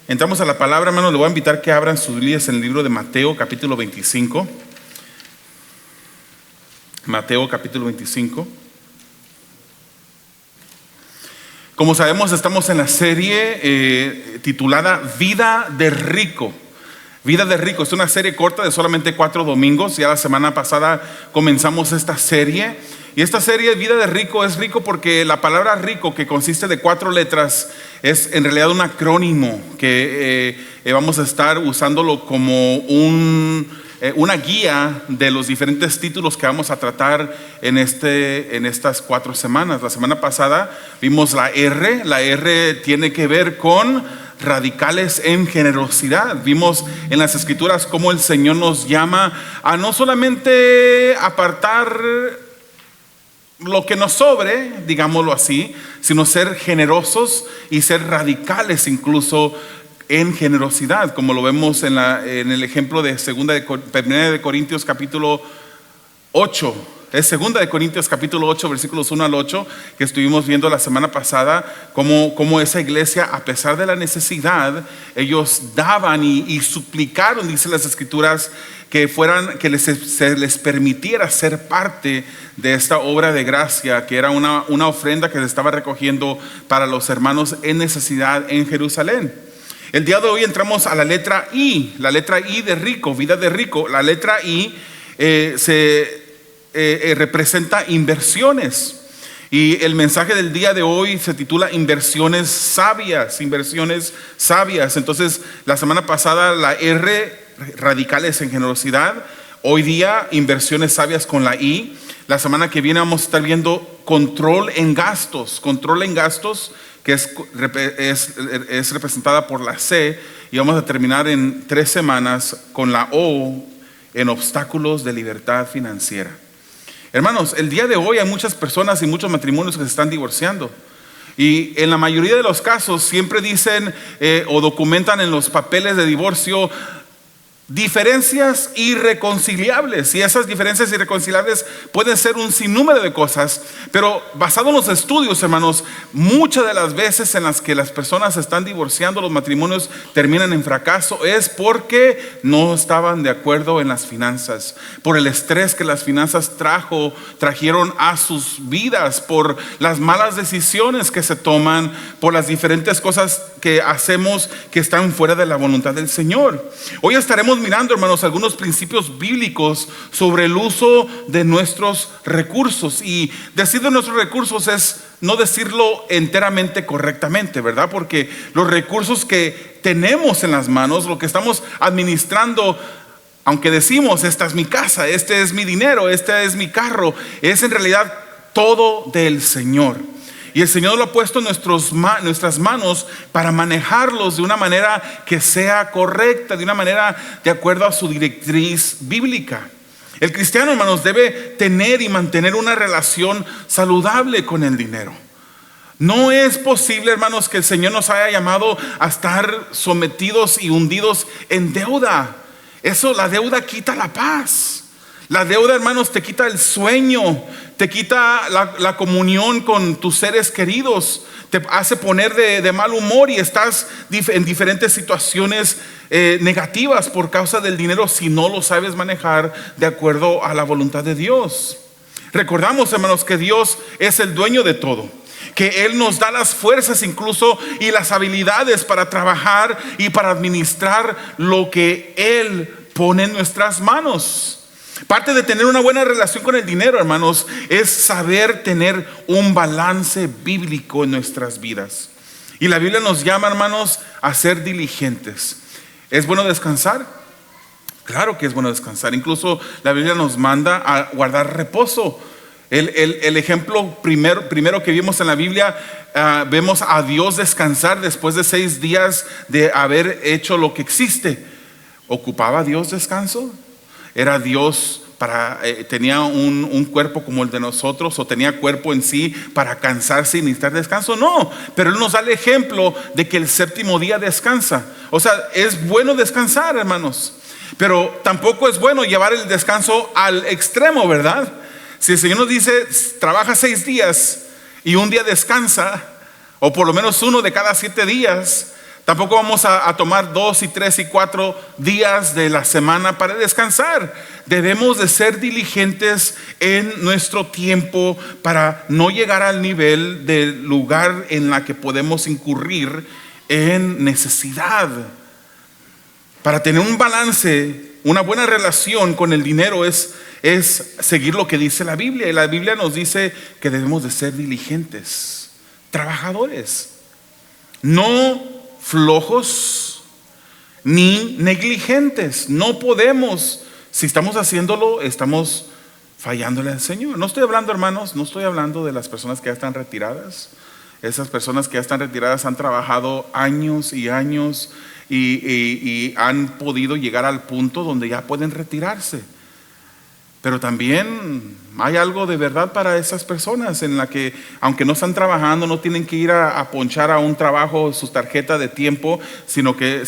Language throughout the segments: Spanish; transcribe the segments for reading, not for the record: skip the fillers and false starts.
Entramos a la palabra, hermanos. Le voy a invitar que abran sus Biblias en el libro de Mateo, capítulo 25. Mateo, capítulo 25. Como sabemos, estamos en la serie titulada Vida de Rico. Vida de Rico. Es una serie corta de solamente 4 domingos. Ya la semana pasada comenzamos esta serie. Y esta serie Vida de Rico es rico porque la palabra rico, que consiste de 4 letras, es en realidad un acrónimo que vamos a estar usándolo como una guía de los diferentes títulos que vamos a tratar en estas 4 semanas. La semana pasada vimos la R. La R tiene que ver con radicales en generosidad. Vimos en las escrituras cómo el Señor nos llama a no solamente apartar lo que nos sobre, digámoslo así, sino ser generosos y ser radicales incluso en generosidad, como lo vemos en el ejemplo de 1 de Corintios capítulo 8. Es 2 de Corintios capítulo 8, versículos 1 al 8, que estuvimos viendo la semana pasada, cómo esa iglesia, a pesar de la necesidad, ellos daban y suplicaron, dice las escrituras, que se les permitiera ser parte de esta obra de gracia, que era una ofrenda que se estaba recogiendo para los hermanos en necesidad en Jerusalén. El día de hoy entramos a la letra I de rico, vida de rico. La letra I representa inversiones. Y el mensaje del día de hoy se titula inversiones sabias. Entonces, la semana pasada la R, radicales en generosidad. Hoy día inversiones sabias con la I. La semana que viene vamos a estar viendo control en gastos, que es representada por la C. Y vamos a terminar en 3 semanas con la O, en obstáculos de libertad financiera. Hermanos, el día de hoy hay muchas personas y muchos matrimonios que se están divorciando. Y en la mayoría de los casos siempre dicen o documentan en los papeles de divorcio diferencias irreconciliables. Y esas diferencias irreconciliables pueden ser un sinnúmero de cosas, pero basado en los estudios, hermanos, muchas de las veces en las que las personas se están divorciando, los matrimonios terminan en fracaso, es porque no estaban de acuerdo en las finanzas, por el estrés que las finanzas trajeron a sus vidas, por las malas decisiones que se toman, por las diferentes cosas que hacemos que están fuera de la voluntad del Señor. Hoy estaremos mirando, hermanos, algunos principios bíblicos sobre el uso de nuestros recursos. Y decir de nuestros recursos es no decirlo enteramente correctamente, ¿verdad? Porque los recursos que tenemos en las manos, lo que estamos administrando, aunque decimos esta es mi casa, este es mi dinero, este es mi carro, es en realidad todo del Señor. Y el Señor lo ha puesto en nuestras manos para manejarlos de una manera que sea correcta, de una manera de acuerdo a su directriz bíblica. El cristiano, hermanos, debe tener y mantener una relación saludable con el dinero. No es posible, hermanos, que el Señor nos haya llamado a estar sometidos y hundidos en deuda. La deuda quita la paz. La deuda, hermanos, te quita el sueño, te quita la comunión con tus seres queridos, te hace poner de mal humor y estás en diferentes situaciones negativas por causa del dinero si no lo sabes manejar de acuerdo a la voluntad de Dios. Recordamos, hermanos, que Dios es el dueño de todo, que Él nos da las fuerzas incluso y las habilidades para trabajar y para administrar lo que Él pone en nuestras manos. Parte de tener una buena relación con el dinero, hermanos, es saber tener un balance bíblico en nuestras vidas. Y la Biblia nos llama, hermanos, a ser diligentes. ¿Es bueno descansar? Claro que es bueno descansar. Incluso la Biblia nos manda a guardar reposo. El ejemplo primero que vimos en la Biblia, vemos a Dios descansar después de 6 días de haber hecho lo que existe. ¿Ocupaba Dios descanso? ¿Era Dios tenía un cuerpo como el de nosotros, o tenía cuerpo en sí para cansarse y necesitar descanso? No, pero Él nos da el ejemplo de que el 7º día descansa. O sea, es bueno descansar, hermanos, pero tampoco es bueno llevar el descanso al extremo, ¿verdad? Si el Señor nos dice trabaja 6 días y un día descansa, o por lo menos uno de cada 7 días, Tampoco vamos a tomar 2 y 3 y 4 días de la semana para descansar. Debemos de ser diligentes en nuestro tiempo para no llegar al nivel del lugar en la que podemos incurrir en necesidad. Para tener un balance, una buena relación con el dinero es seguir lo que dice la Biblia. Y la Biblia nos dice que debemos de ser diligentes, trabajadores, no flojos ni negligentes. No podemos, si estamos haciéndolo, estamos fallándole al Señor. No estoy hablando, hermanos, no estoy hablando de las personas que ya están retiradas. Esas personas que ya están retiradas han trabajado años y años y han podido llegar al punto donde ya pueden retirarse. Pero también hay algo de verdad para esas personas en la que, aunque no están trabajando, no tienen que ir a ponchar a un trabajo su tarjeta de tiempo, sino que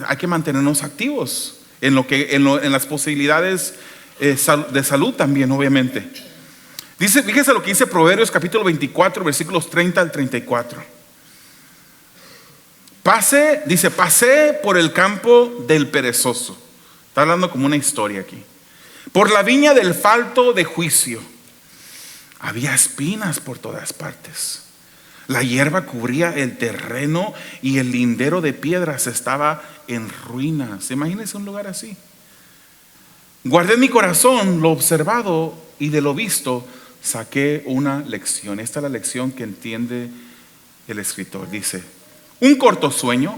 hay que mantenernos activos en las posibilidades de salud también, obviamente. Fíjese lo que dice Proverbios capítulo 24, versículos 30 al 34. Pasé por el campo del perezoso. Está hablando como una historia aquí. Por la viña del falto de juicio. Había espinas por todas partes. La hierba cubría el terreno y el lindero de piedras estaba en ruinas. Imagínense un lugar así. Guardé en mi corazón lo observado y de lo visto saqué una lección. Esta es la lección que entiende el escritor. Dice: un corto sueño,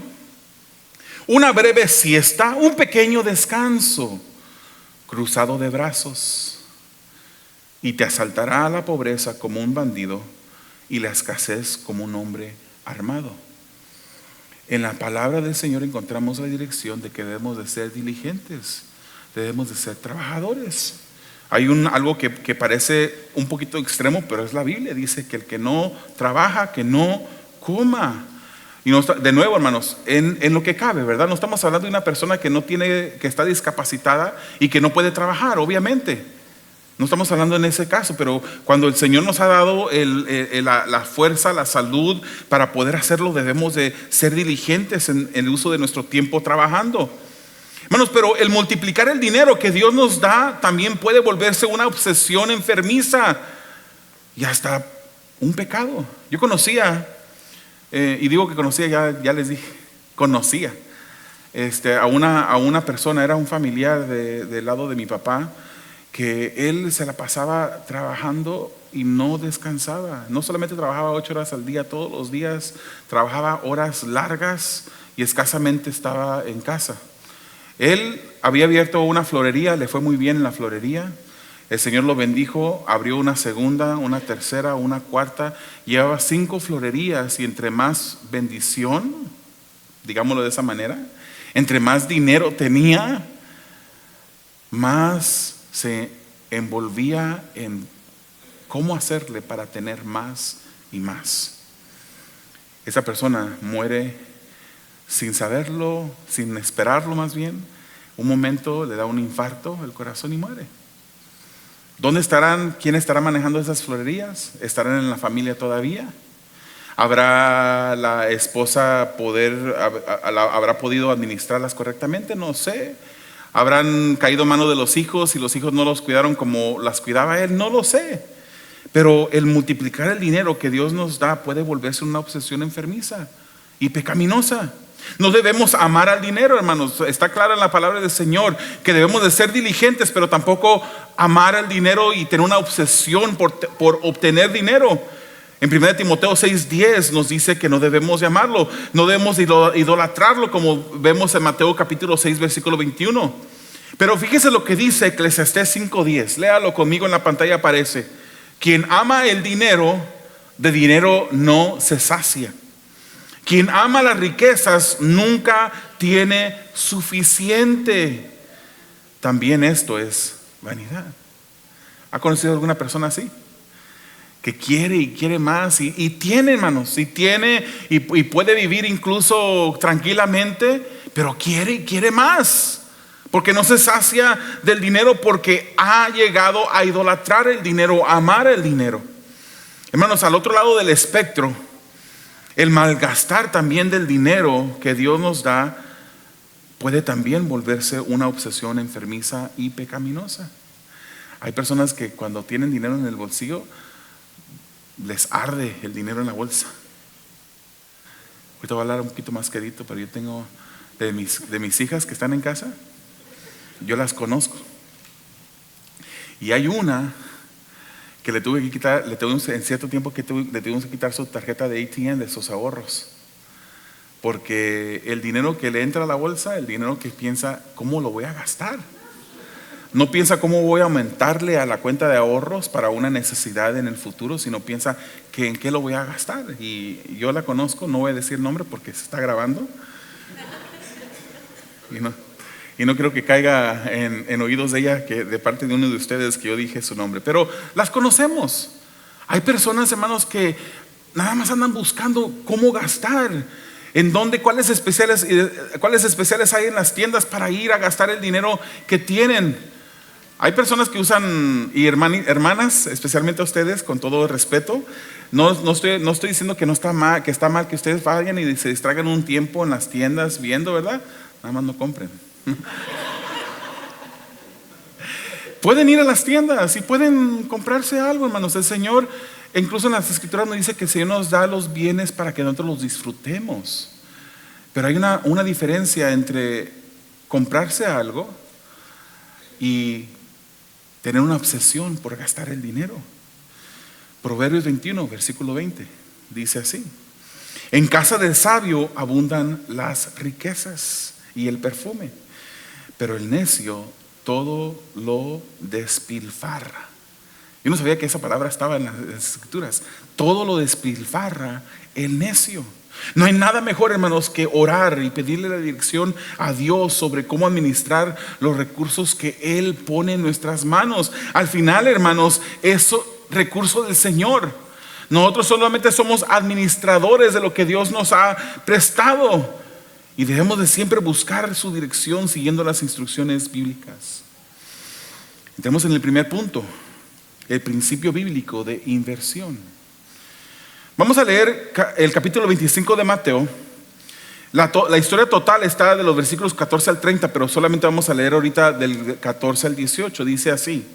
una breve siesta, un pequeño descanso, cruzado de brazos, y te asaltará la pobreza como un bandido y la escasez como un hombre armado. En la palabra del Señor encontramos la dirección de que debemos de ser diligentes, debemos de ser trabajadores. Hay algo que parece un poquito extremo, pero es la Biblia. Dice que el que no trabaja, que no coma. Y de nuevo, hermanos, en lo que cabe, ¿verdad? No estamos hablando de una persona que está discapacitada y que no puede trabajar, obviamente. No estamos hablando en ese caso, pero cuando el Señor nos ha dado la fuerza, la salud para poder hacerlo, debemos de ser diligentes en el uso de nuestro tiempo trabajando. Hermanos, pero el multiplicar el dinero que Dios nos da también puede volverse una obsesión enfermiza y hasta un pecado. Yo conocía, y digo que conocía, ya les dije, conocía a una persona, era un familiar del lado de mi papá, que él se la pasaba trabajando y no descansaba. No solamente trabajaba 8 horas al día, todos los días trabajaba horas largas y escasamente estaba en casa. Él había abierto una florería, le fue muy bien en la florería. El Señor lo bendijo, abrió una segunda, una tercera, una cuarta. Llevaba 5 florerías y entre más bendición, digámoslo de esa manera, entre más dinero tenía, más se envolvía en cómo hacerle para tener más y más. Esa persona muere sin saberlo, sin esperarlo más bien. Un momento le da un infarto el corazón y muere. ¿Dónde estarán? ¿Quién estará manejando esas florerías? ¿Estarán en la familia todavía? ¿Habrá la esposa habrá podido administrarlas correctamente? No sé. ¿Habrán caído en manos de los hijos y los hijos no los cuidaron como las cuidaba él? No lo sé. Pero el multiplicar el dinero que Dios nos da puede volverse una obsesión enfermiza y pecaminosa. No debemos amar al dinero, hermanos. Está clara en la palabra del Señor que debemos de ser diligentes, pero tampoco amar al dinero y tener una obsesión por obtener dinero. En 1 Timoteo 6:10 nos dice que no debemos de amarlo, no debemos idolatrarlo, como vemos en Mateo capítulo 6 versículo 21. Pero fíjese lo que dice Eclesiastés 5:10. Léalo conmigo, en la pantalla aparece: quien ama el dinero, de dinero no se sacia. Quien ama las riquezas nunca tiene suficiente. También esto es vanidad. ¿Ha conocido alguna persona así? Que quiere y quiere más y tiene, hermanos, y tiene y puede vivir incluso tranquilamente, pero quiere y quiere más, porque no se sacia del dinero, porque ha llegado a idolatrar el dinero, a amar el dinero. Hermanos, al otro lado del espectro El malgastar también del dinero que Dios nos da puede también volverse una obsesión enfermiza y pecaminosa. Hay personas que cuando tienen dinero en el bolsillo les arde el dinero en la bolsa. Ahorita voy a hablar un poquito más quedito, pero yo tengo de mis hijas que están en casa, yo las conozco. Y hay una que le tuve que quitar, en cierto tiempo le tuvimos que quitar su tarjeta de ATM, de sus ahorros. Porque el dinero que le entra a la bolsa, el dinero que piensa, ¿cómo lo voy a gastar? No piensa cómo voy a aumentarle a la cuenta de ahorros para una necesidad en el futuro, sino piensa que en qué lo voy a gastar. Y yo la conozco, no voy a decir nombre porque se está grabando. Y no creo que caiga en oídos de ella, que de parte de uno de ustedes, que yo dije su nombre. Pero las conocemos. Hay personas, hermanos, que nada más andan buscando cómo gastar. ¿En dónde? ¿Cuáles especiales hay en las tiendas para ir a gastar el dinero que tienen? Hay personas que usan, y hermanas, especialmente a ustedes, con todo respeto, no estoy diciendo que no está mal, que está mal que ustedes vayan y se distraigan un tiempo en las tiendas viendo, ¿verdad? Nada más no compren. Pueden ir a las tiendas y pueden comprarse algo, hermanos. El Señor, incluso en las Escrituras, nos dice que el Señor nos da los bienes para que nosotros los disfrutemos. Pero hay una diferencia entre comprarse algo y tener una obsesión por gastar el dinero. Proverbios 21, versículo 20, dice así: en casa del sabio abundan las riquezas y el perfume, pero el necio todo lo despilfarra. Yo no sabía que esa palabra estaba en las Escrituras. Todo lo despilfarra el necio. No hay nada mejor, hermanos, que orar y pedirle la dirección a Dios sobre cómo administrar los recursos que Él pone en nuestras manos. Al final, hermanos, es recurso del Señor. Nosotros solamente somos administradores de lo que Dios nos ha prestado, y debemos de siempre buscar su dirección siguiendo las instrucciones bíblicas. Entramos en el primer punto, el principio bíblico de inversión. Vamos a leer el capítulo 25 de Mateo. La historia total está de los versículos 14 al 30, pero solamente vamos a leer ahorita del 14 al 18. Dice así: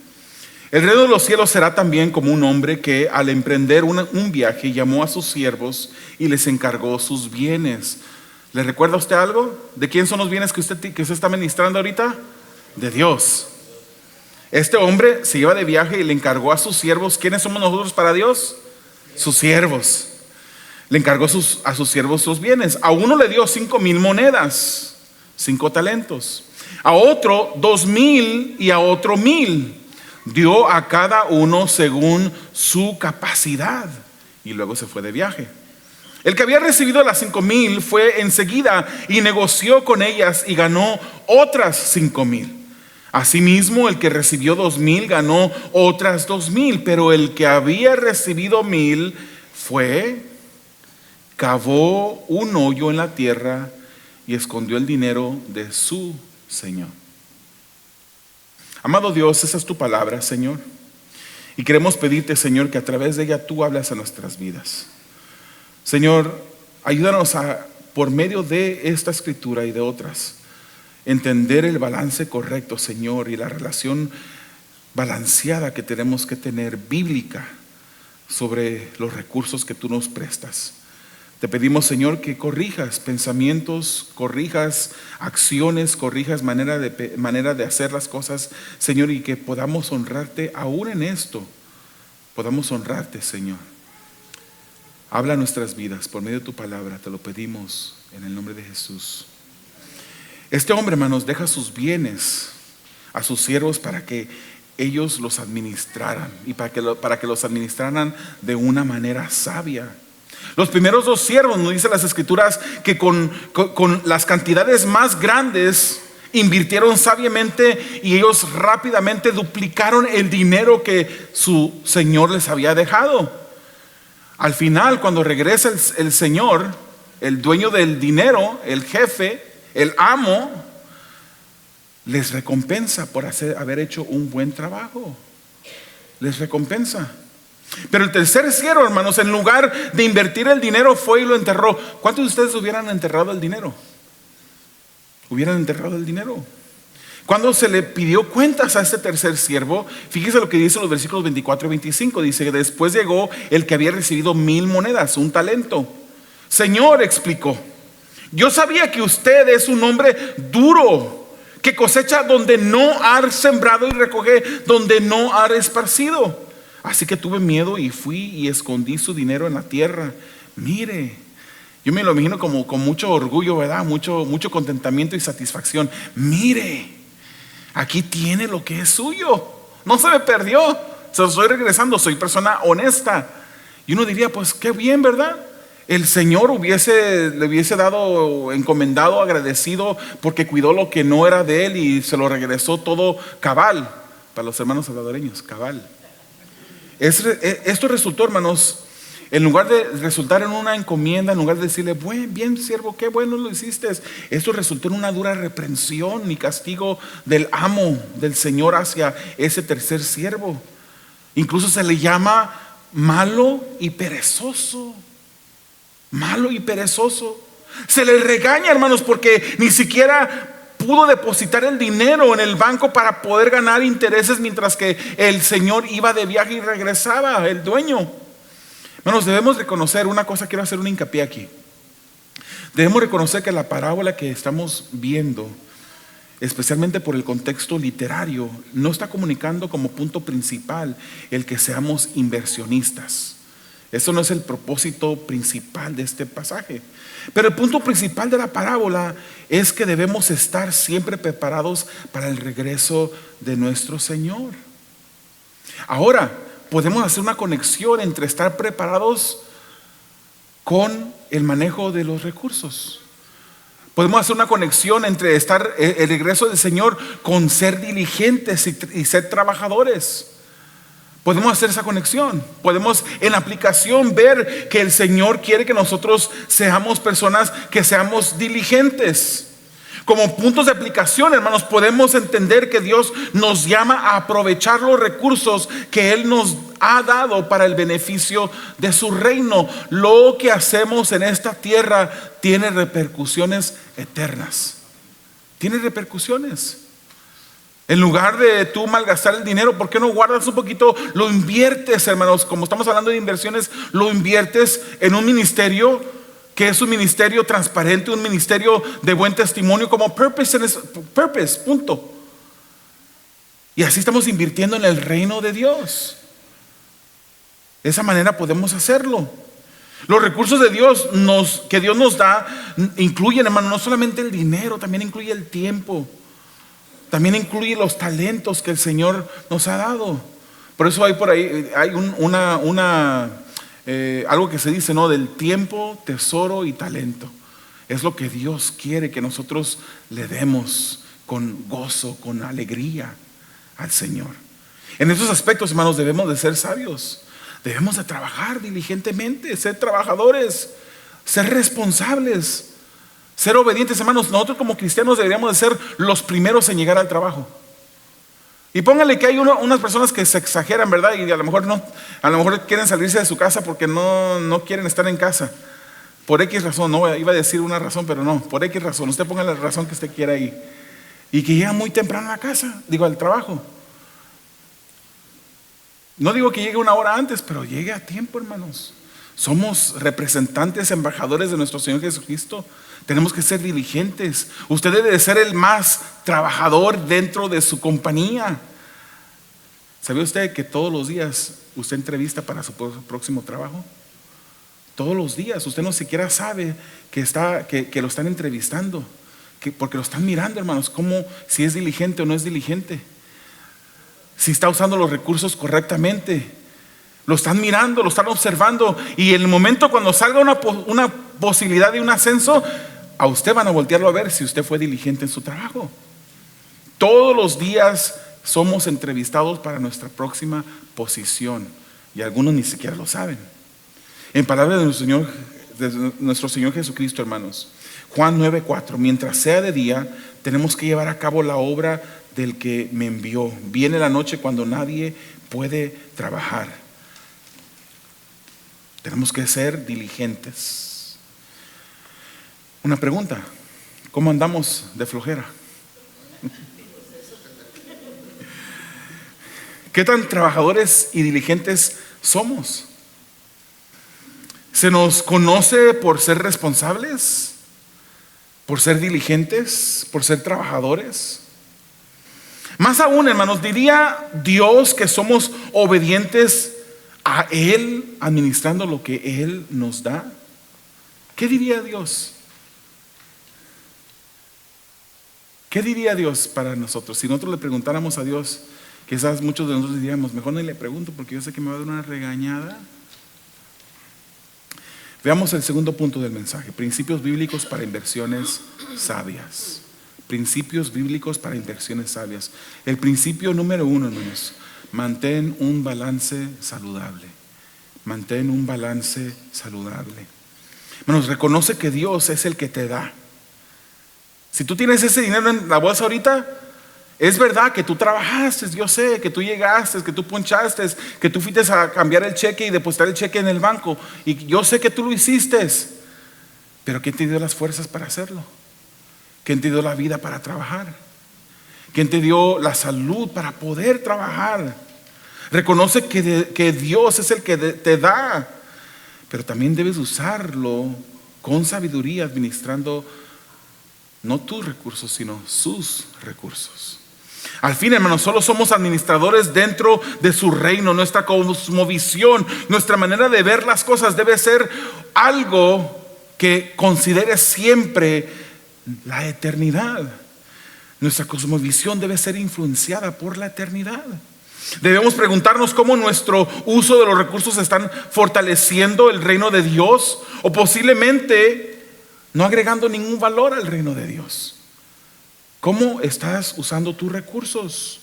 el reino de los cielos será también como un hombre que al emprender un viaje llamó a sus siervos y les encargó sus bienes. ¿Le recuerda a usted algo? ¿De quién son los bienes que usted está ministrando ahorita? De Dios. Este hombre se iba de viaje y le encargó a sus siervos. ¿Quiénes somos nosotros para Dios? Sus siervos. Le encargó a sus siervos sus bienes. A uno le dio 5,000 monedas, 5 talentos. A otro 2,000 y a otro 1,000. Dio a cada uno según su capacidad. Y luego se fue de viaje. El que había recibido las 5,000 fue enseguida y negoció con ellas y ganó otras 5,000. Asimismo, el que recibió 2,000 ganó otras 2,000. Pero el que había recibido 1,000 fue, cavó un hoyo en la tierra y escondió el dinero de su Señor. Amado Dios, esa es tu palabra, Señor. Y queremos pedirte, Señor, que a través de ella tú hables a nuestras vidas. Señor, ayúdanos por medio de esta escritura y de otras, entender el balance correcto, Señor, y la relación balanceada que tenemos que tener, bíblica, sobre los recursos que tú nos prestas. Te pedimos, Señor, que corrijas pensamientos, corrijas acciones, corrijas manera de hacer las cosas, Señor, y que podamos honrarte aún en esto. Podamos honrarte, Señor. Habla nuestras vidas por medio de tu palabra, te lo pedimos en el nombre de Jesús. Este hombre, hermanos, deja sus bienes a sus siervos para que ellos los administraran y para que los administraran de una manera sabia. Los primeros 2 siervos, nos dicen las Escrituras, que con las cantidades más grandes invirtieron sabiamente, y ellos rápidamente duplicaron el dinero que su Señor les había dejado. Al final, cuando regresa el Señor, el dueño del dinero, el jefe, el amo, les recompensa por haber hecho un buen trabajo. Les recompensa. Pero el tercer siervo, hermanos, en lugar de invertir el dinero, fue y lo enterró. ¿Cuántos de ustedes hubieran enterrado el dinero? Hubieran enterrado el dinero. Cuando se le pidió cuentas a este tercer siervo, fíjese lo que dice los versículos 24 y 25. Dice: después llegó el que había recibido 1000 monedas, un talento. Señor, explicó, yo sabía que usted es un hombre duro, que cosecha donde no ha sembrado y recoge donde no ha esparcido. Así que tuve miedo y fui y escondí su dinero en la tierra. Mire, yo me lo imagino como con mucho orgullo, ¿verdad? Mucho contentamiento y satisfacción. Mire, aquí tiene lo que es suyo. No se me perdió, se lo estoy regresando. Soy persona honesta. Y uno diría, pues qué bien, ¿verdad? El Señor le hubiese dado, encomendado, agradecido, porque cuidó lo que no era de él y se lo regresó todo cabal. Para los hermanos salvadoreños, cabal. Esto resultó, hermanos, en lugar de resultar en una encomienda, en lugar de decirle, bien siervo, qué bueno lo hiciste, esto resultó en una dura reprensión y castigo del amo, del Señor, hacia ese tercer siervo. Incluso se le llama malo y perezoso. Malo y perezoso. Se le regaña, hermanos, porque ni siquiera pudo depositar el dinero en el banco para poder ganar intereses, mientras que el Señor iba de viaje y regresaba, el dueño. Hermanos, debemos reconocer una cosa. Quiero hacer un hincapié aquí. Debemos reconocer que la parábola que estamos viendo, especialmente por el contexto literario, no está comunicando como punto principal el que seamos inversionistas. Eso no es el propósito principal de este pasaje. Pero el punto principal de la parábola es que debemos estar siempre preparados para el regreso de nuestro Señor. Ahora, podemos hacer una conexión entre estar preparados con el manejo de los recursos. Podemos hacer una conexión entre el regreso del Señor con ser diligentes y ser trabajadores. Podemos hacer esa conexión. Podemos en aplicación ver que el Señor quiere que nosotros seamos personas que seamos diligentes. Como puntos de aplicación, hermanos, podemos entender que Dios nos llama a aprovechar los recursos que Él nos ha dado para el beneficio de su reino. Lo que hacemos en esta tierra tiene repercusiones eternas. Tiene repercusiones. En lugar de tú malgastar el dinero, ¿por qué no guardas un poquito? Lo inviertes, hermanos, como estamos hablando de inversiones, lo inviertes en un ministerio que es un ministerio transparente, un ministerio de buen testimonio, como Purpose, punto. Y así estamos invirtiendo en el reino de Dios. De esa manera podemos hacerlo. Los recursos de Dios que Dios nos da incluyen, hermano, no solamente el dinero, también incluye el tiempo. También incluye los talentos que el Señor nos ha dado. Por eso hay por ahí algo que se dice, ¿no? Del tiempo, tesoro y talento. Es lo que Dios quiere que nosotros le demos con gozo, con alegría al Señor. En esos aspectos, hermanos, debemos de ser sabios. Debemos de trabajar diligentemente, ser trabajadores, ser responsables, ser obedientes, hermanos. Nosotros como cristianos deberíamos de ser los primeros en llegar al trabajo. Y póngale que hay unas personas que se exageran, ¿verdad? Y a lo mejor quieren salirse de su casa porque no quieren estar en casa. Por X razón, no iba a decir una razón, pero no, por X razón. Usted ponga la razón que usted quiera ahí. Y que llega muy temprano a la casa, al trabajo. No digo que llegue una hora antes, pero llegue a tiempo, hermanos. Somos representantes, embajadores de nuestro Señor Jesucristo. Tenemos que ser diligentes. Usted debe de ser el más trabajador dentro de su compañía. ¿Sabía usted que todos los días usted entrevista para su próximo trabajo? Todos los días. Usted no siquiera sabe que lo están entrevistando, porque lo están mirando, hermanos, si es diligente o no es diligente, si está usando los recursos correctamente. Lo están mirando, lo están observando, y en el momento cuando salga una posibilidad de un ascenso, a usted van a voltearlo a ver si usted fue diligente en su trabajo. Todos los días somos entrevistados para nuestra próxima posición, y algunos ni siquiera lo saben. En palabras de nuestro Señor Jesucristo, hermanos, Juan 9:4, mientras sea de día, tenemos que llevar a cabo la obra del que me envió. Viene la noche cuando nadie puede trabajar. Tenemos que ser diligentes. Una pregunta: ¿cómo andamos de flojera? ¿Qué tan trabajadores y diligentes somos? ¿Se nos conoce por ser responsables? ¿Por ser diligentes? ¿Por ser trabajadores? Más aún, hermanos, diría Dios que somos obedientes a Él, administrando lo que Él nos da. ¿Qué diría Dios? ¿Qué diría Dios para nosotros? Si nosotros le preguntáramos a Dios, quizás muchos de nosotros diríamos: mejor no le pregunto porque yo sé que me va a dar una regañada. Veamos el segundo punto del mensaje: principios bíblicos para inversiones sabias. Principios bíblicos para inversiones sabias. El principio número 1, hermanos: mantén un balance saludable. Mantén un balance saludable. Hermanos, reconoce que Dios es el que te da. Si tú tienes ese dinero en la bolsa ahorita, es verdad que tú trabajaste, yo sé que tú llegaste, que tú ponchaste, que tú fuiste a cambiar el cheque y depositar el cheque en el banco, y yo sé que tú lo hiciste, pero ¿quién te dio las fuerzas para hacerlo? ¿Quién te dio la vida para trabajar? ¿Quién te dio la salud para poder trabajar? Reconoce que Dios es el que te da, pero también debes usarlo con sabiduría, administrando no tus recursos, sino sus recursos. Al fin, hermanos, solo somos administradores dentro de su reino. Nuestra cosmovisión, nuestra manera de ver las cosas debe ser algo que considere siempre la eternidad. Nuestra cosmovisión debe ser influenciada por la eternidad. Debemos preguntarnos cómo nuestro uso de los recursos están fortaleciendo el reino de Dios, o posiblemente no agregando ningún valor al reino de Dios. ¿Cómo estás usando tus recursos?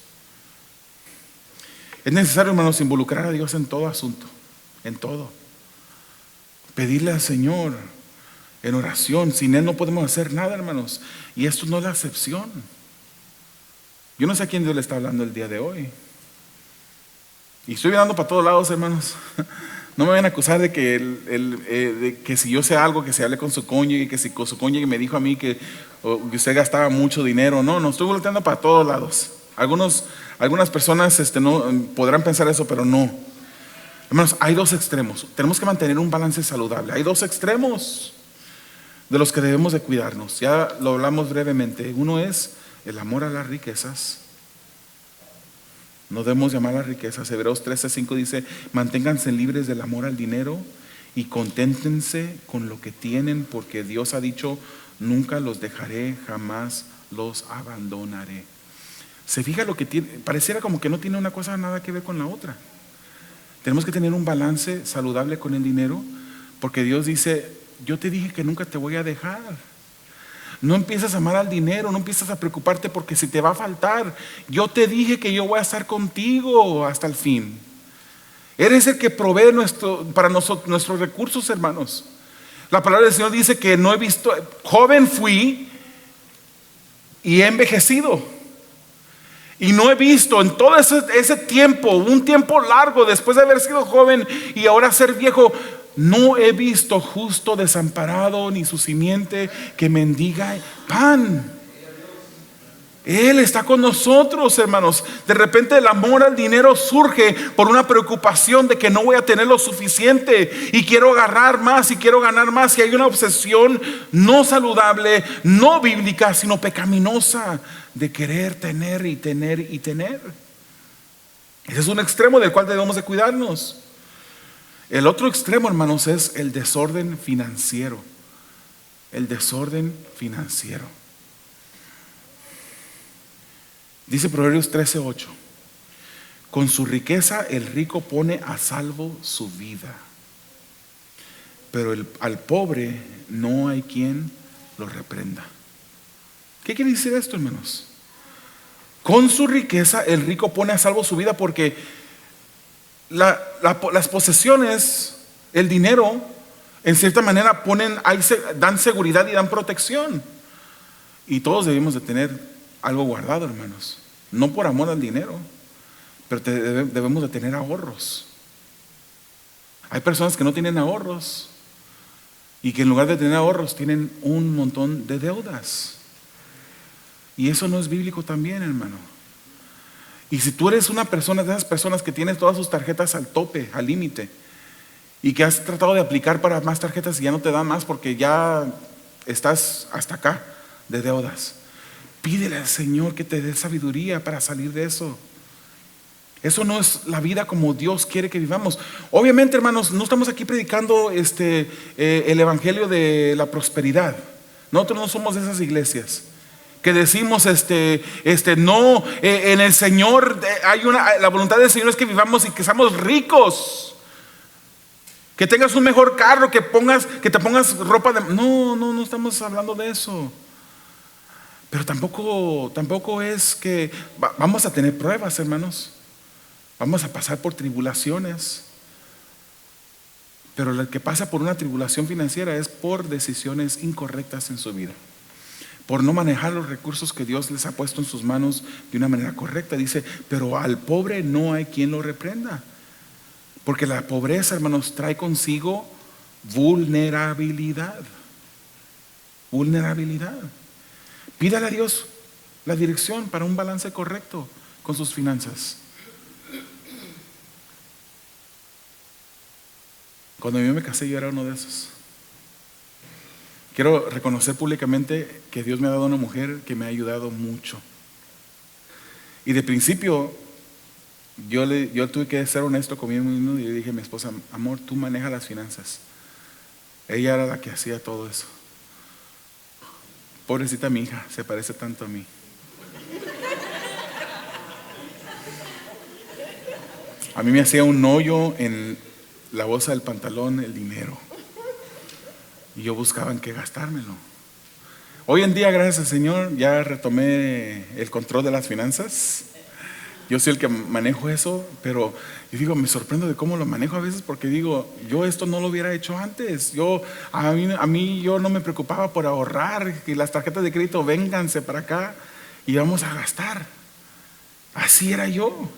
Es necesario, hermanos, involucrar a Dios en todo asunto, en todo. Pedirle al Señor en oración. Sin Él no podemos hacer nada, hermanos. Y esto no es la excepción. Yo no sé a quién Dios le está hablando el día de hoy. Y estoy mirando para todos lados, hermanos. No me vayan a acusar de que si yo sé algo, que se hable con su cónyuge, que si con su cónyuge me dijo a mí que usted gastaba mucho dinero. No, estoy volteando para todos lados. Algunas personas no podrán pensar eso, pero no. Hermanos, hay dos extremos. Tenemos que mantener un balance saludable. Hay dos extremos de los que debemos de cuidarnos. Ya lo hablamos brevemente. Uno es el amor a las riquezas. No debemos llamar a las riquezas. Hebreos 13:5 dice: manténganse libres del amor al dinero y conténtense con lo que tienen, porque Dios ha dicho: nunca los dejaré, jamás los abandonaré. Se fija lo que tiene, pareciera como que no tiene una cosa nada que ver con la otra. Tenemos que tener un balance saludable con el dinero, porque Dios dice: yo te dije que nunca te voy a dejar. No empiezas a amar al dinero, no empiezas a preocuparte porque si te va a faltar. Yo te dije que yo voy a estar contigo hasta el fin. Eres el que provee para nosotros nuestros recursos, hermanos. La palabra del Señor dice que no he visto, joven fui y he envejecido, y no he visto en todo ese tiempo, un tiempo largo después de haber sido joven y ahora ser viejo, no he visto justo desamparado ni su simiente que mendiga pan. Él está con nosotros, hermanos. De repente el amor al dinero surge por una preocupación de que no voy a tener lo suficiente y quiero agarrar más y quiero ganar más, y hay una obsesión no saludable, no bíblica, sino pecaminosa, de querer tener y tener y tener. Ese es un extremo del cual debemos de cuidarnos. El otro extremo, hermanos, es el desorden financiero. El desorden financiero. Dice Proverbios 13:8: con su riqueza el rico pone a salvo su vida, pero al pobre no hay quien lo reprenda. ¿Qué quiere decir esto, hermanos? Con su riqueza el rico pone a salvo su vida, porque las posesiones, el dinero, en cierta manera dan seguridad y dan protección. Y todos debemos de tener algo guardado, hermanos. No por amor al dinero, pero debemos de tener ahorros. Hay personas que no tienen ahorros y que en lugar de tener ahorros tienen un montón de deudas. Y eso no es bíblico también, hermano. Y si tú eres una persona de esas personas que tienes todas sus tarjetas al tope, al límite, y que has tratado de aplicar para más tarjetas y ya no te dan más porque ya estás hasta acá de deudas, pídele al Señor que te dé sabiduría para salir de eso. Eso no es la vida como Dios quiere que vivamos. Obviamente, hermanos, no estamos aquí predicando el evangelio de la prosperidad. Nosotros no somos de esas iglesias que decimos no, en el Señor la voluntad del Señor es que vivamos y que seamos ricos, que tengas un mejor carro, que te pongas ropa de... No estamos hablando de eso. Pero tampoco es que vamos a tener pruebas, hermanos. Vamos a pasar por tribulaciones. Pero el que pasa por una tribulación financiera es por decisiones incorrectas en su vida, por no manejar los recursos que Dios les ha puesto en sus manos de una manera correcta. Dice, pero al pobre no hay quien lo reprenda, porque la pobreza, hermanos, trae consigo vulnerabilidad. Pídale a Dios la dirección para un balance correcto con sus finanzas. Cuando yo me casé, yo era uno de esos. Quiero reconocer públicamente que Dios me ha dado una mujer que me ha ayudado mucho. Y de principio, yo tuve que ser honesto conmigo mismo y le dije a mi esposa, amor, tú manejas las finanzas. Ella era la que hacía todo eso. Pobrecita mi hija, se parece tanto a mí. A mí me hacía un hoyo en la bolsa del pantalón el dinero. Y yo buscaba en qué gastármelo. Hoy en día, gracias al Señor, ya retomé el control de las finanzas. Yo soy el que manejo eso, pero yo digo, me sorprendo de cómo lo manejo a veces, porque digo, yo esto no lo hubiera hecho antes. A mí yo no me preocupaba por ahorrar, que las tarjetas de crédito vénganse para acá y vamos a gastar. Así era yo.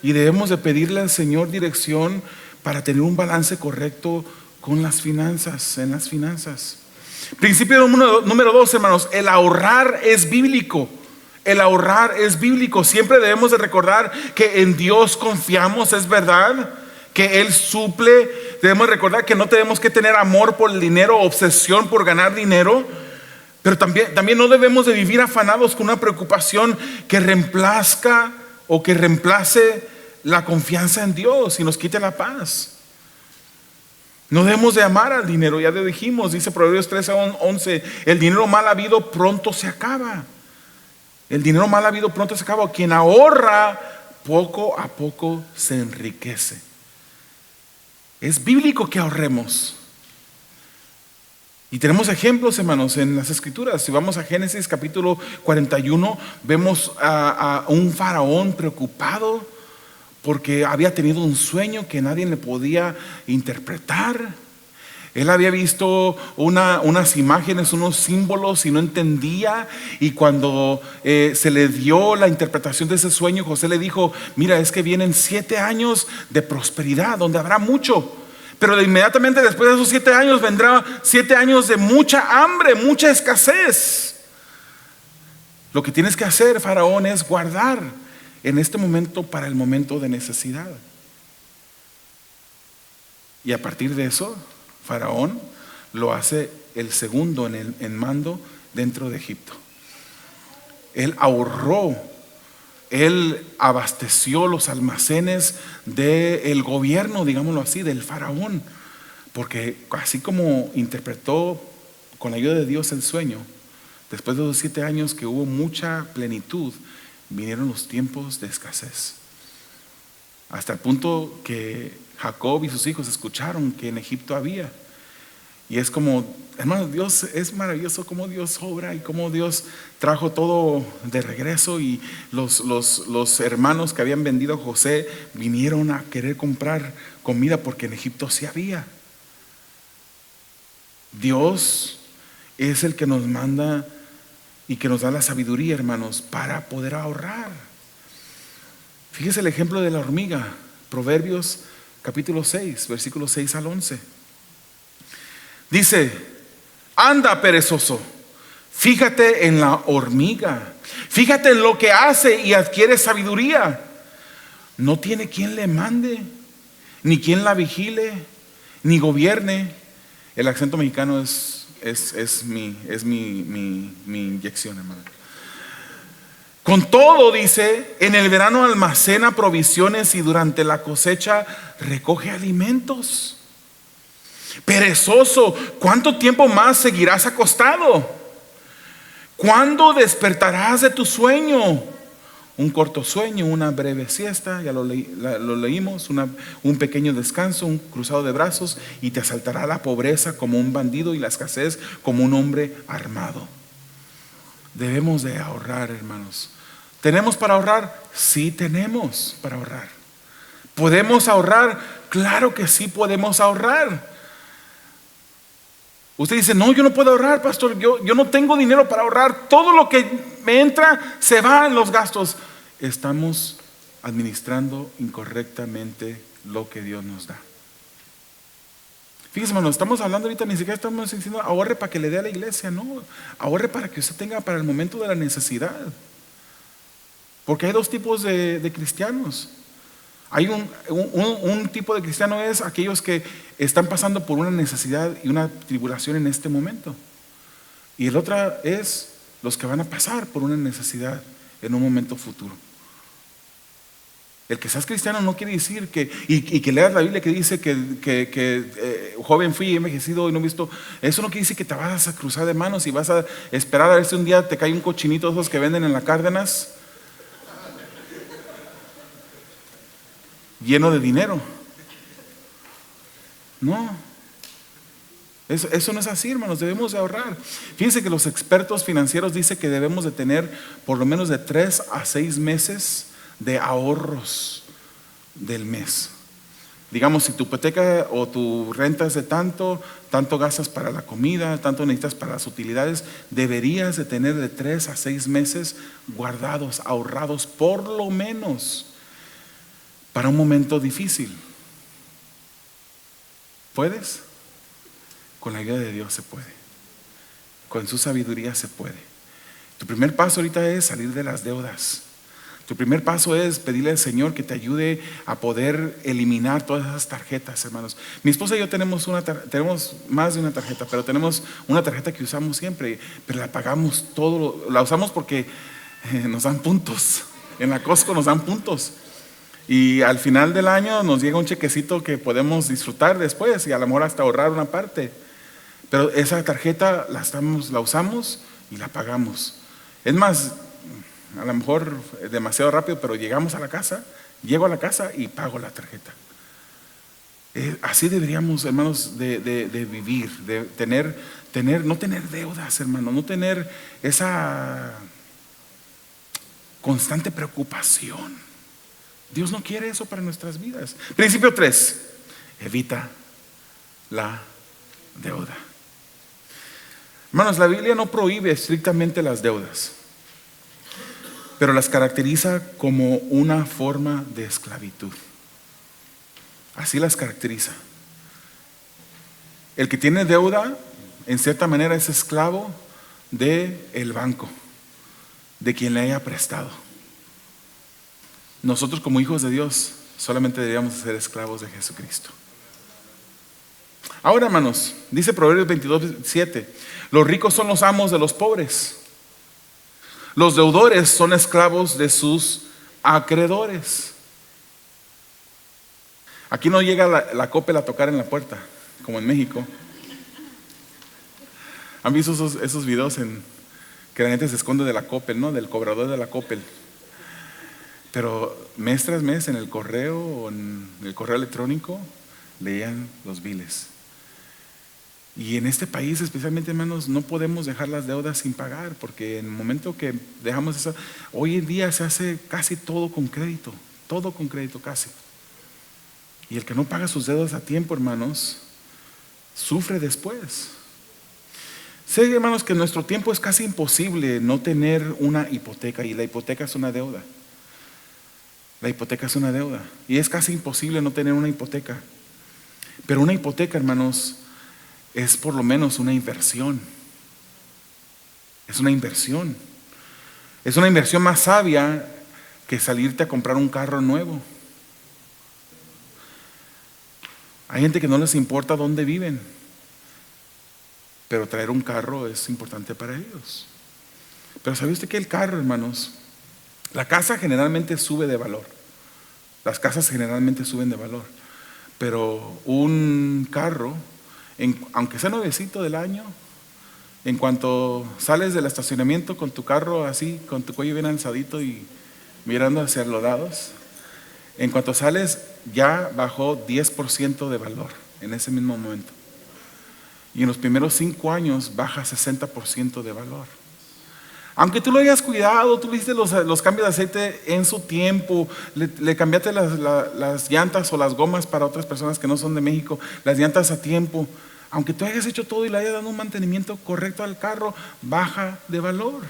Y debemos de pedirle al Señor dirección para tener un balance correcto con las finanzas, en las finanzas. Principio número 2, hermanos, el ahorrar es bíblico. El ahorrar es bíblico. Siempre debemos de recordar que en Dios confiamos, es verdad, que Él suple. Debemos recordar que no tenemos que tener amor por el dinero, obsesión por ganar dinero. Pero también no debemos de vivir afanados con una preocupación que reemplace la confianza en Dios y nos quite la paz. No debemos de amar al dinero, ya lo dijimos, dice Proverbios 13:11, el dinero mal habido pronto se acaba. El dinero mal habido pronto se acaba. Quien ahorra poco a poco se enriquece. Es bíblico que ahorremos. Y tenemos ejemplos, hermanos, en las Escrituras. Si vamos a Génesis capítulo 41, vemos a un faraón preocupado porque había tenido un sueño que nadie le podía interpretar. Él había visto unas imágenes, unos símbolos y no entendía. Y cuando se le dio la interpretación de ese sueño, José le dijo, mira, es que vienen 7 años de prosperidad donde habrá mucho. Pero inmediatamente después de esos 7 años vendrá 7 años de mucha hambre, mucha escasez. Lo que tienes que hacer, faraón, es guardar en este momento para el momento de necesidad. Y a partir de eso, faraón lo hace el segundo en mando dentro de Egipto. Él ahorró, él abasteció los almacenes del gobierno, digámoslo así, del faraón, porque así como interpretó con la ayuda de Dios el sueño, después de los 7 años que hubo mucha plenitud, vinieron los tiempos de escasez, hasta el punto que Jacob y sus hijos escucharon que en Egipto había. Y es como, hermanos, Dios es maravilloso, cómo Dios obra y cómo Dios trajo todo de regreso. Y los hermanos que habían vendido a José vinieron a querer comprar comida porque en Egipto sí había. Dios es el que nos manda y que nos da la sabiduría, hermanos, para poder ahorrar. Fíjese el ejemplo de la hormiga. Proverbios capítulo 6, versículos 6 al 11. Dice: anda, perezoso, fíjate en la hormiga, fíjate en lo que hace y adquiere sabiduría. No tiene quien le mande, ni quien la vigile, ni gobierne. El acento mexicano es mi inyección, hermano. Con todo, dice, en el verano almacena provisiones y durante la cosecha recoge alimentos. Perezoso, ¿cuánto tiempo más seguirás acostado? ¿Cuándo despertarás de tu sueño? Un corto sueño, una breve siesta, ya lo leímos, un pequeño descanso, un cruzado de brazos, y te asaltará la pobreza como un bandido y la escasez como un hombre armado. Debemos de ahorrar, hermanos. ¿Tenemos para ahorrar? Sí, tenemos para ahorrar. ¿Podemos ahorrar? Claro que sí podemos ahorrar. Usted dice: no, yo no puedo ahorrar, pastor, yo no tengo dinero para ahorrar. Todo lo que me entra se va en los gastos. Estamos administrando incorrectamente lo que Dios nos da. Fíjese, hermano, estamos hablando ahorita, ni siquiera estamos diciendo ahorre para que le dé a la iglesia. No, ahorre para que usted tenga para el momento de la necesidad. Porque hay dos tipos de cristianos. Hay un tipo de cristiano, es aquellos que están pasando por una necesidad y una tribulación en este momento. Y el otro es los que van a pasar por una necesidad en un momento futuro. El que seas cristiano no quiere decir y que leas la Biblia que dice que joven fui, envejecido y no he visto. Eso no quiere decir que te vas a cruzar de manos y vas a esperar a ver si un día te cae un cochinito de esos que venden en la Cárdenas, lleno de dinero. No, eso no es así, hermanos. Debemos de ahorrar. Fíjense que los expertos financieros dicen que debemos de tener por lo menos de 3 a 6 meses de ahorros del mes. Digamos, si tu hipoteca o tu renta es de tanto gastas para la comida, tanto necesitas para las utilidades, deberías de tener de 3 a 6 meses guardados, ahorrados por lo menos para un momento difícil. ¿Puedes? Con la ayuda de Dios se puede. Con su sabiduría se puede. Tu primer paso ahorita es salir de las deudas. Tu primer paso es pedirle al Señor que te ayude a poder eliminar todas esas tarjetas, hermanos. Mi esposa y yo tenemos más de una tarjeta, pero tenemos una tarjeta que usamos siempre, pero la pagamos todo, la usamos porque nos dan puntos. En la Costco nos dan puntos. Y al final del año nos llega un chequecito que podemos disfrutar después y a lo mejor hasta ahorrar una parte. Pero esa tarjeta la usamos y la pagamos. Es más, a lo mejor demasiado rápido, pero llego a la casa y pago la tarjeta. Así deberíamos, hermanos, de vivir, de no tener deudas, hermano, no tener esa constante preocupación. Dios no quiere eso para nuestras vidas. Principio 3, evita la deuda. Hermanos, la Biblia no prohíbe estrictamente las deudas, pero las caracteriza como una forma de esclavitud. Así las caracteriza. El que tiene deuda, en cierta manera, es esclavo del banco, de quien le haya prestado. Nosotros, como hijos de Dios, solamente deberíamos ser esclavos de Jesucristo. Ahora, hermanos, dice Proverbios 22:7, los ricos son los amos de los pobres. Los deudores son esclavos de sus acreedores. Aquí no llega la Coppel a tocar en la puerta, como en México. ¿Han visto esos videos que la gente se esconde de la Coppel, ¿no? Del cobrador de la Coppel. Pero mes tras mes en el correo o en el correo electrónico leían los biles. Y en este país, especialmente, hermanos, no podemos dejar las deudas sin pagar, porque en el momento que dejamos eso, hoy en día se hace casi todo con crédito casi. Y el que no paga sus deudas a tiempo, hermanos, sufre después. Sé, hermanos, que en nuestro tiempo es casi imposible no tener una hipoteca, y la hipoteca es una deuda. La hipoteca es una deuda y es casi imposible no tener una hipoteca. Pero una hipoteca, hermanos, es por lo menos una inversión. Es una inversión. Es una inversión más sabia que salirte a comprar un carro nuevo. Hay gente que no les importa dónde viven, pero traer un carro es importante para ellos. Pero ¿sabe usted que el carro, hermanos? La casa generalmente sube de valor. Las casas generalmente suben de valor. Pero un carro, aunque sea nuevecito del año, en cuanto sales del estacionamiento con tu carro así, con tu cuello bien alzadito y mirando hacia los lados, en cuanto sales ya bajó 10% de valor en ese mismo momento. Y en los primeros 5 años baja 60% de valor. Aunque tú lo hayas cuidado, tú le hiciste los cambios de aceite en su tiempo, le cambiaste las llantas o las gomas para otras personas que no son de México, las llantas a tiempo. Aunque tú hayas hecho todo y le hayas dado un mantenimiento correcto al carro, baja de valor.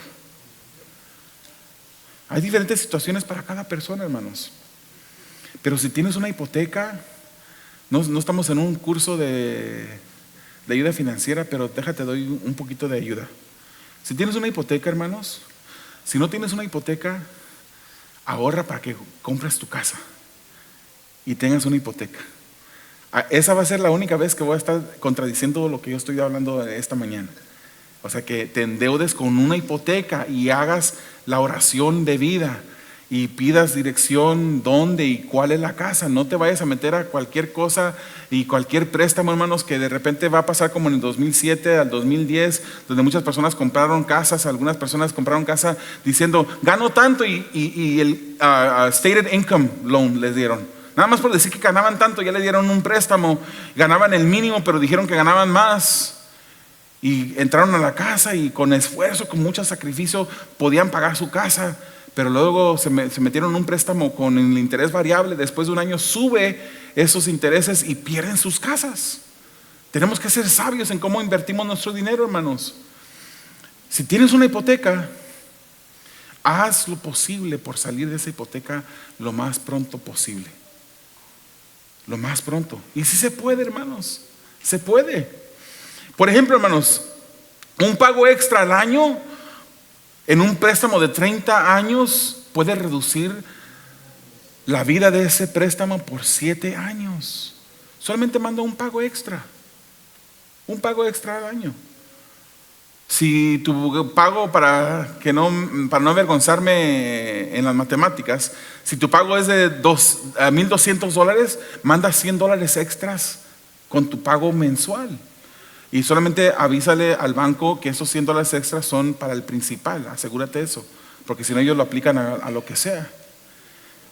Hay diferentes situaciones para cada persona, hermanos. Pero si tienes una hipoteca, no estamos en un curso de ayuda financiera, pero déjate doy un poquito de ayuda. Si tienes una hipoteca, hermanos, si no tienes una hipoteca, ahorra para que compres tu casa y tengas una hipoteca. Esa va a ser la única vez que voy a estar contradiciendo lo que yo estoy hablando esta mañana. O sea, que te endeudes con una hipoteca y hagas la oración de vida y pidas dirección, dónde y cuál es la casa. No te vayas a meter a cualquier cosa y cualquier préstamo, hermanos, que de repente va a pasar como en el 2007 al 2010, donde muchas personas compraron casas. Algunas personas compraron casa diciendo, gano tanto y el stated income loan les dieron. Nada más por decir que ganaban tanto, ya le dieron un préstamo. Ganaban el mínimo, pero dijeron que ganaban más. Y entraron a la casa y con esfuerzo, con mucho sacrificio, podían pagar su casa. Pero luego se metieron en un préstamo con el interés variable. Después de un año sube esos intereses y pierden sus casas. Tenemos que ser sabios en cómo invertimos nuestro dinero, hermanos. Si tienes una hipoteca, haz lo posible por salir de esa hipoteca lo más pronto posible. Lo más pronto. Y si se puede, hermanos, se puede. Por ejemplo, hermanos, un pago extra al año en un préstamo de 30 años puede reducir la vida de ese préstamo por 7 años. Solamente manda un pago extra al año. Si tu pago, para no avergonzarme en las matemáticas, si tu pago es de $1,200, manda $100 extras con tu pago mensual. Y solamente avísale al banco que esos $100 extras son para el principal. Asegúrate eso, porque si no ellos lo aplican a lo que sea.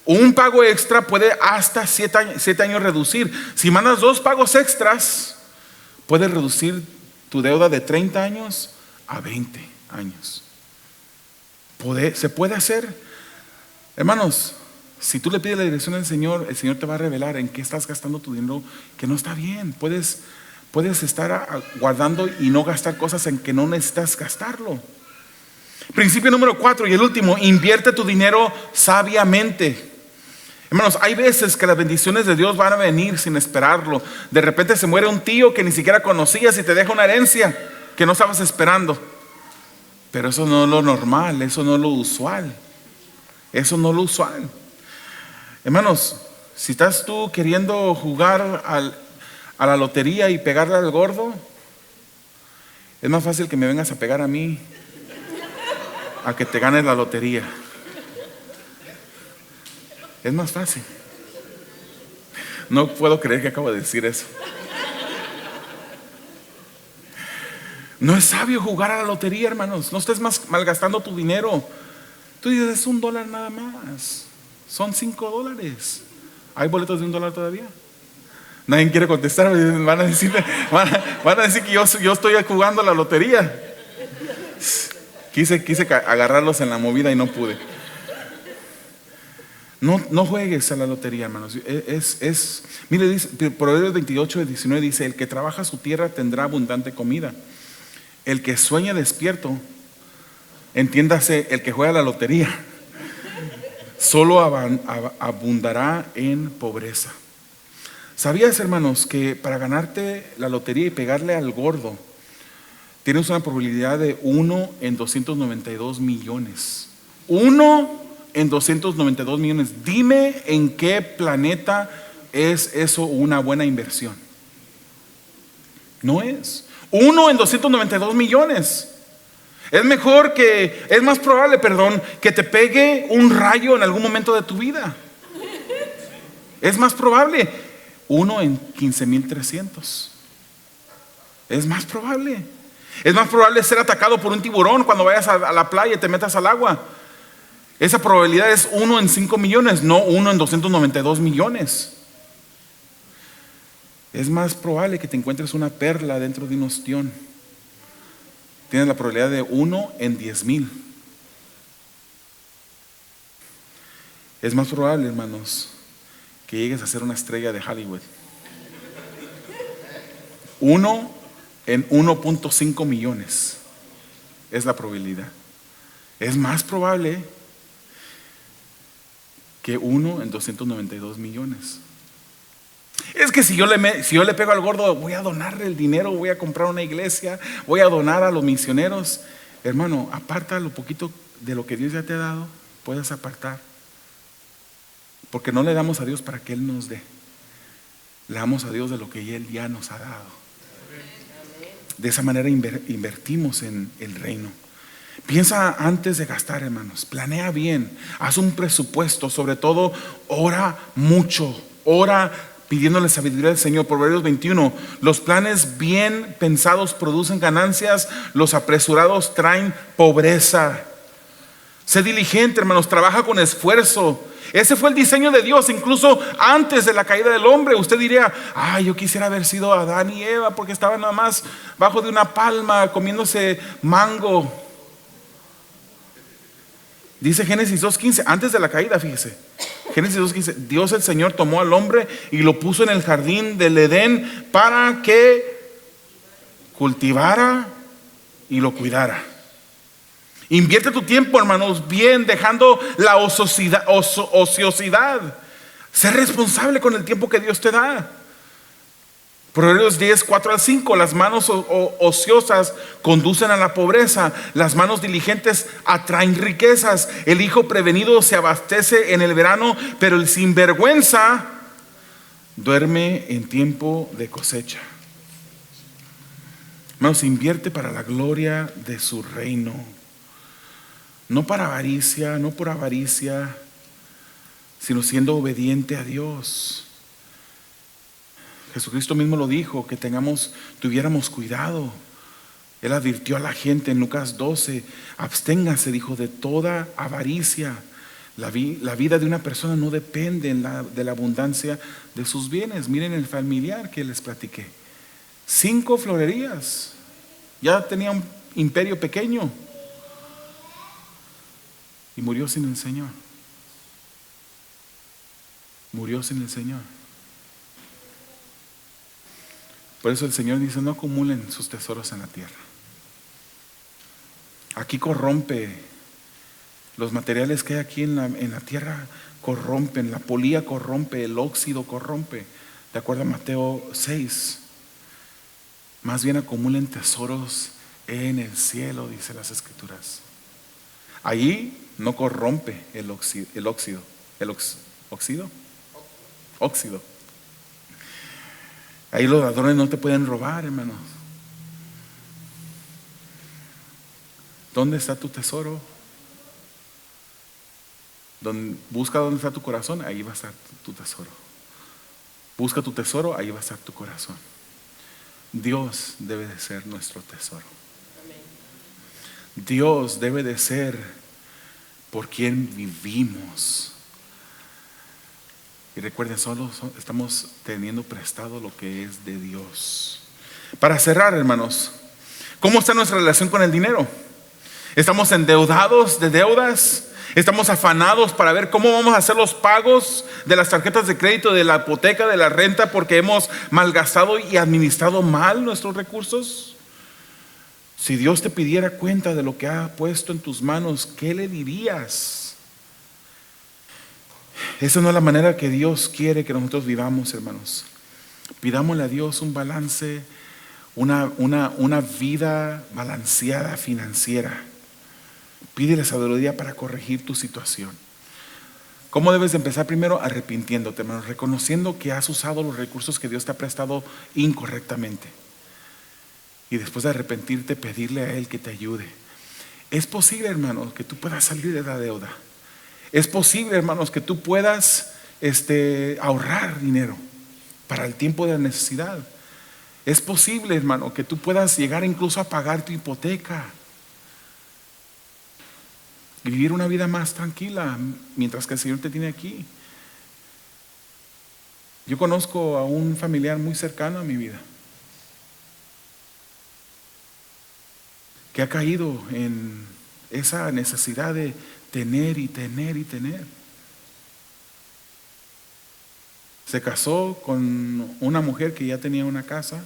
Un pago extra puede hasta 7 años reducir. Si mandas 2 pagos extras, puedes reducir tu deuda de 30 años a 20 años. Se puede hacer. Hermanos, si tú le pides la dirección al Señor, el Señor te va a revelar en qué estás gastando tu dinero que no está bien. Puedes estar guardando y no gastar cosas en que no necesitas gastarlo. Principio número 4 y el último: invierte tu dinero sabiamente. Hermanos, hay veces que las bendiciones de Dios van a venir sin esperarlo. De repente se muere un tío que ni siquiera conocías y te deja una herencia que no estabas esperando. Pero eso no es lo normal, eso no es lo usual. Eso no es lo usual. Hermanos, si estás tú queriendo jugar a la lotería y pegarle al gordo, es más fácil que me vengas a pegar a mí a que te ganes la lotería. Es más fácil. No puedo creer que acabo de decir eso. No es sabio jugar a la lotería, hermanos. No estés malgastando tu dinero. Tú dices, es $1 nada más. Son $5. ¿Hay boletos de $1 todavía? Nadie quiere contestar. Van a decir que yo estoy jugando a la lotería. Quise agarrarlos en la movida y no pude. No juegues a la lotería, hermanos. Mire, dice, Proverbios 28:19 dice: el que trabaja su tierra tendrá abundante comida. El que sueña despierto, entiéndase, el que juega a la lotería, solo abundará en pobreza. ¿Sabías, hermanos, que para ganarte la lotería y pegarle al gordo, tienes una probabilidad de 1 en 292 millones? 1 en 292 millones. Dime en qué planeta es eso una buena inversión. No es. 1 en 292 millones. Es más probable, que te pegue un rayo en algún momento de tu vida. Es más probable. 1 en 15,300. Es más probable. Es más probable ser atacado por un tiburón cuando vayas a la playa y te metas al agua. Esa probabilidad es 1 en 5 millones, no 1 en 292 millones. Es más probable que te encuentres una perla dentro de un ostión. Tienes la probabilidad de 1 en 10,000. Es más probable, hermanos, que llegues a ser una estrella de Hollywood. 1 en 1.5 millones es la probabilidad. Es más probable que 1 en 292 millones. Es que si yo le pego al gordo, voy a donarle el dinero, voy a comprar una iglesia, voy a donar a los misioneros. Hermano, aparta lo poquito de lo que Dios ya te ha dado, puedes apartar. Porque no le damos a Dios para que Él nos dé. Le damos a Dios de lo que Él ya nos ha dado. De esa manera invertimos en el reino. Piensa antes de gastar, hermanos. Planea bien. Haz un presupuesto. Sobre todo, ora mucho. Ora pidiéndole sabiduría al Señor. Proverbios 21. Los planes bien pensados producen ganancias. Los apresurados traen pobreza. Sé diligente, hermanos. Trabaja con esfuerzo. Ese fue el diseño de Dios, incluso antes de la caída del hombre. Usted diría, yo quisiera haber sido Adán y Eva porque estaban nada más bajo de una palma comiéndose mango. Dice Génesis 2:15, antes de la caída, fíjese. Génesis 2:15, Dios el Señor tomó al hombre y lo puso en el jardín del Edén para que cultivara y lo cuidara. Invierte tu tiempo, hermanos, bien, dejando la ociosidad. Sé responsable con el tiempo que Dios te da. Proverbios 10:4-5. Las manos ociosas conducen a la pobreza. Las manos diligentes atraen riquezas. El hijo prevenido se abastece en el verano, pero el sinvergüenza duerme en tiempo de cosecha. Hermanos, invierte para la gloria de su reino. No para avaricia, no por avaricia, sino siendo obediente a Dios. Jesucristo mismo lo dijo, que tuviéramos cuidado. Él advirtió a la gente en Lucas 12, absténganse, dijo, de toda avaricia. La vida de una persona no depende de la abundancia de sus bienes. Miren el familiar que les platiqué. 5 florerías. Ya tenía un imperio pequeño. Y murió sin el Señor. Murió sin el Señor. Por eso el Señor dice, no acumulen sus tesoros en la tierra. Aquí corrompe. Los materiales que hay aquí en la tierra corrompen. La polía corrompe, el óxido corrompe. De acuerdo a Mateo 6. Más bien acumulen tesoros en el cielo, dice las Escrituras. Allí no corrompe el óxido. Óxido. Ahí los ladrones no te pueden robar, hermanos. ¿Dónde está tu tesoro? Busca dónde está tu corazón, ahí va a estar tu tesoro. Busca tu tesoro, ahí va a estar tu corazón. Dios debe de ser nuestro tesoro. Dios debe de ser por quien vivimos. Y recuerden, solo estamos teniendo prestado lo que es de Dios. Para cerrar, hermanos, ¿cómo está nuestra relación con el dinero? ¿Estamos endeudados de deudas? ¿Estamos afanados para ver cómo vamos a hacer los pagos de las tarjetas de crédito, de la hipoteca, de la renta, porque hemos malgastado y administrado mal nuestros recursos? Si Dios te pidiera cuenta de lo que ha puesto en tus manos, ¿qué le dirías? Esa no es la manera que Dios quiere que nosotros vivamos, hermanos. Pidámosle a Dios un balance, una vida balanceada financiera. Pídele sabiduría para corregir tu situación. ¿Cómo debes de empezar? Primero, arrepintiéndote, hermano, reconociendo que has usado los recursos que Dios te ha prestado incorrectamente. Y después de arrepentirte, pedirle a Él que te ayude. Es posible, hermanos, que tú puedas salir de la deuda. Es posible, hermanos, que tú puedas ahorrar dinero para el tiempo de la necesidad. Es posible, hermano, que tú puedas llegar incluso a pagar tu hipoteca y vivir una vida más tranquila mientras que el Señor te tiene aquí. Yo conozco a un familiar muy cercano a mi vida que ha caído en esa necesidad de tener y tener y tener. Se casó con una mujer que ya tenía una casa.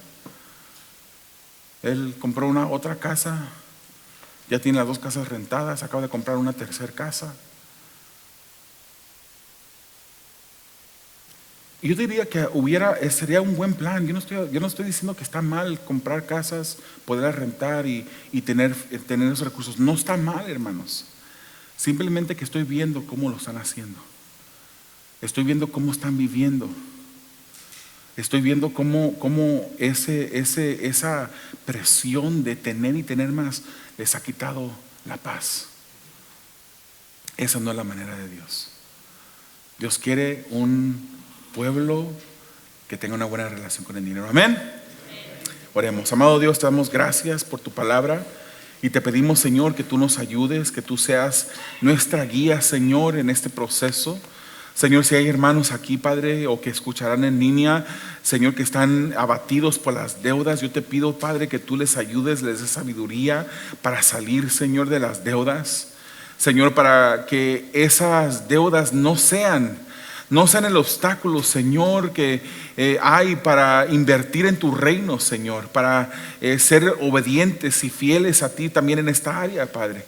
Él compró otra casa. Ya tiene las 2 casas rentadas. Acaba de comprar una tercera casa. Y yo diría que sería un buen plan. Yo no estoy diciendo que está mal comprar casas, poderlas rentar y tener esos recursos. No está mal, hermanos. Simplemente que estoy viendo cómo lo están haciendo. Estoy viendo cómo están viviendo. Estoy viendo cómo esa presión de tener y tener más les ha quitado la paz. Esa no es la manera de Dios. Dios quiere un pueblo que tenga una buena relación con el dinero. Amén. Oremos. Amado Dios, te damos gracias por tu palabra y te pedimos, Señor, que tú nos ayudes, que tú seas nuestra guía, Señor, en este proceso. Señor, si hay hermanos aquí, Padre, o que escucharán en línea, Señor, que están abatidos por las deudas, yo te pido, Padre, que tú les ayudes, les des sabiduría para salir, Señor, de las deudas. Señor, para que esas deudas no sean el obstáculo, Señor, que hay para invertir en tu reino, Señor, para ser obedientes y fieles a ti también en esta área, Padre.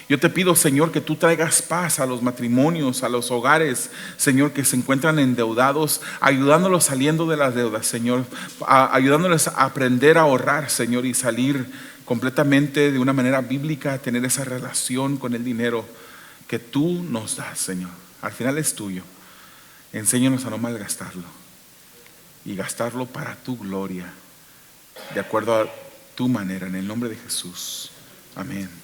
Yo te pido, Señor, que tú traigas paz a los matrimonios, a los hogares, Señor, que se encuentran endeudados, ayudándolos saliendo de las deudas, Señor, ayudándoles a aprender a ahorrar, Señor, y salir completamente de una manera bíblica, a tener esa relación con el dinero que tú nos das, Señor. Al final es tuyo. Enséñanos a no malgastarlo y gastarlo para tu gloria, de acuerdo a tu manera, en el nombre de Jesús. Amén.